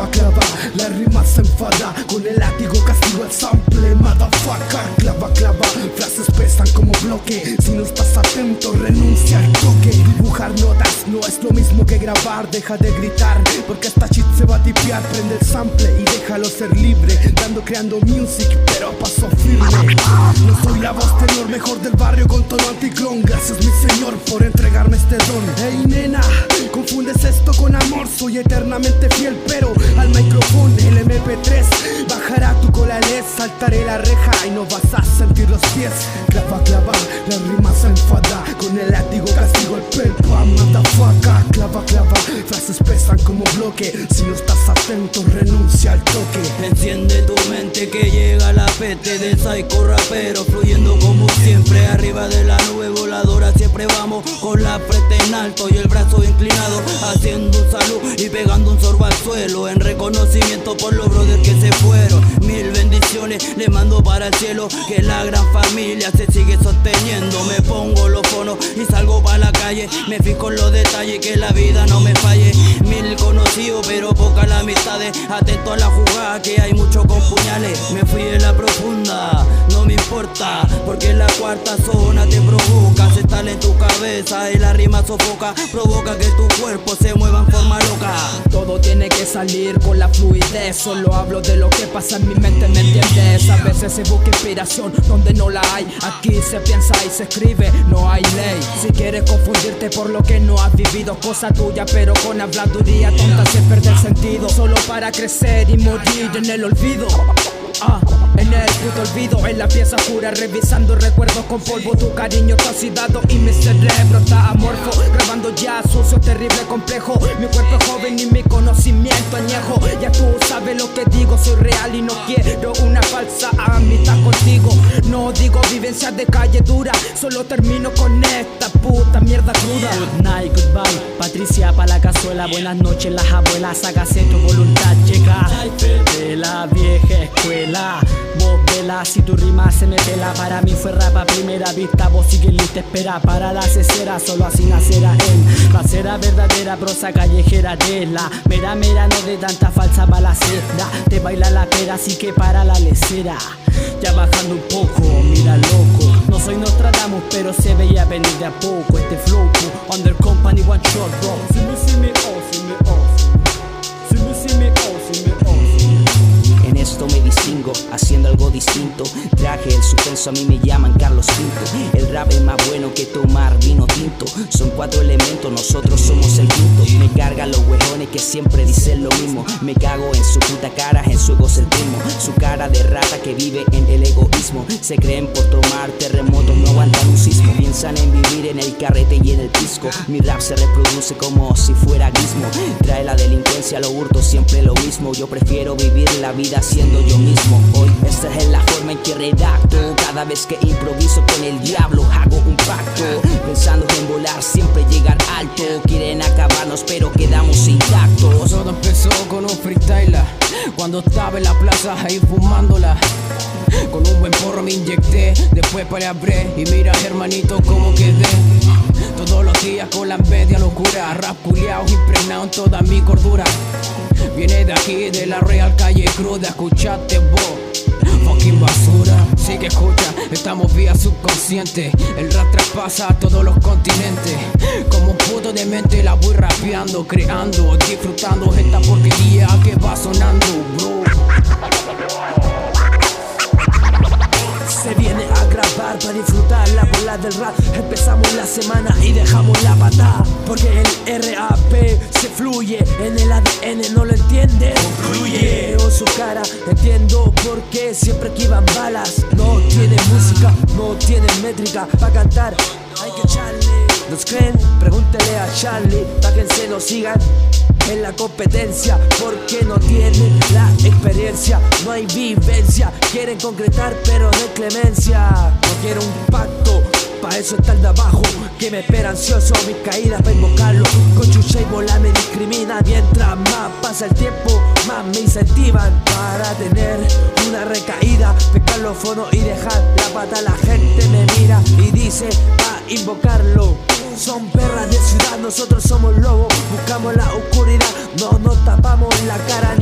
clava, la rima se enfada. Con el látigo castigo el sample, motherfucker. Clava, frases pesan como bloque. Si no estás atento, renuncia al toque. Dibujar notas no es lo mismo que grabar. Deja de gritar, porque esta shit se va a tipear. Prende el sample y déjalo ser libre, creando music, pero a paso firme. No soy la voz tenor mejor del barrio con tono anticlón. Gracias mi señor por entregarme este don. Hey nena, confundes esto con amor. Soy eternamente fiel, pero al micrófono el MP3 bajará tu cola, saltaré la reja y no vas a sentir los pies. Clava, la rima se enfada. Con el látigo castigo el pelpa, motherfucker. Clava, frases pesan como bloque. Si no estás atento, renuncia al toque. Enciende tu mente que llega la peste de psycho rapero, fluyendo como siempre, arriba de la nube voladora. Siempre vamos con la frente en alto y el brazo inclinado, haciendo un salud y pegando un sorbo al suelo, en reconocimiento por los brothers que se fueron. Mil bendiciones le mando para el cielo, que la gran familia se sigue sosteniendo. Me pongo los fonos y salgo para la calle, me fijo en los detalles, que la vida no me falle. Mil conocidos pero pocas las amistades, atento a la jugada que hay mucho con puñales. Me fui en la profunda, no me importa, porque la cuarta zona te provoca. Se instala en tu cabeza y la rima sofoca, provoca que tu cuerpo se mueva en forma loca. Todo tiene que salir con la fluidez, solo hablo de lo que pasa en mi mente, ¿me entiendes? A veces se busca inspiración donde no la hay. Aquí se piensa y se escribe, no hay ley. Si quieres confundirte por lo que no has vivido, cosa tuya, pero con habladuría tonta se pierde el sentido. Solo para crecer y morir en el olvido. En el puto olvido, en la pieza oscura, revisando recuerdos con polvo. Tu cariño está oxidado y mi cerebro está amorfo, grabando ya sucio, terrible, complejo. Mi cuerpo es joven y mi conocimiento añejo. Ya tú sabes lo que digo, soy real y no quiero una falsa amistad contigo. No digo vivencias de calle dura, solo termino con esta puta mierda cruda. Good night, goodbye, Patricia pa' la cazuela. Buenas noches las abuelas, hágase tu voluntad, llega de la vieja escuela. Vos vela, si tu rima se me pela. Para mí fue rap a primera vista, vos sigue lista, espera para la cesera. Solo así nacerá él, la cera verdadera, prosa callejera de la mera no de tanta falsa balacera. Te baila la pera, así que para la lecera. Ya bajando un poco, mira loco. No soy Nostradamus, pero se veía venir de a poco. Este flow, Under Company, one shot, bro. See me, En esto me distingo, haciendo algo distinto. Traje el suspenso, a mí me llaman Carlos V. El rap es más bueno que tomar vino tinto. Son 4 elementos, nosotros somos el quinto. Me cargan los huejones que siempre dicen lo mismo. Me cago en su puta cara, en su egocentrismo. Su cara de rata que vive en el egoísmo. Se creen por tomar terremotos, no aguantan un sismo. Piensan en vivir en el carrete y en el pisco. Mi rap se reproduce como si fuera guismo. Trae la delincuencia, los hurtos, siempre lo mismo. Yo prefiero vivir la vida siendo yo mismo. Hoy esta es la forma en que redacto. Cada vez que improviso con el diablo hago un pacto, pensando en volar, siempre llegar alto. Quieren acabarnos pero quedamos intactos. Todo empezó con un freestyler, cuando estaba en la plaza ahí fumándola. Con un buen porro me inyecté, después palabré y mira hermanito cómo quedé. Todos los días con la envidia locura, rap culiao impregnado en toda mi cordura. Viene de aquí, de la real calle cruda, escuchaste vos, fucking basura. Sí que escucha, estamos vía subconsciente. El rap traspasa a todos los continentes. Como un puto demente la voy rapeando, creando, disfrutando esta porquería que va sonando, bro. Se viene a grabar para disfrutar la bola del rap. Empezamos la semana y dejamos la patada, porque el RAP se fluye, en el ADN no lo entiende. Concluye o su cara, entiendo por qué siempre esquivan balas. No tiene música, no tiene métrica para cantar, hay que echarle. ¿Nos creen? Pregúntele a Charlie, pa' que se nos sigan en la competencia, porque no tienen la experiencia, no hay vivencia. Quieren concretar pero no hay clemencia. No quiero un pacto, pa' eso está el de abajo, que me espera ansioso mis caídas pa' invocarlo. Con chucha y bola me discrimina, mientras más pasa el tiempo más me incentivan para tener una recaída, pescar los fonos y dejar la pata. La gente me mira y dice pa' invocarlo. Son perras de ciudad, nosotros somos lobos, buscamos la oscuridad, no nos tapamos la cara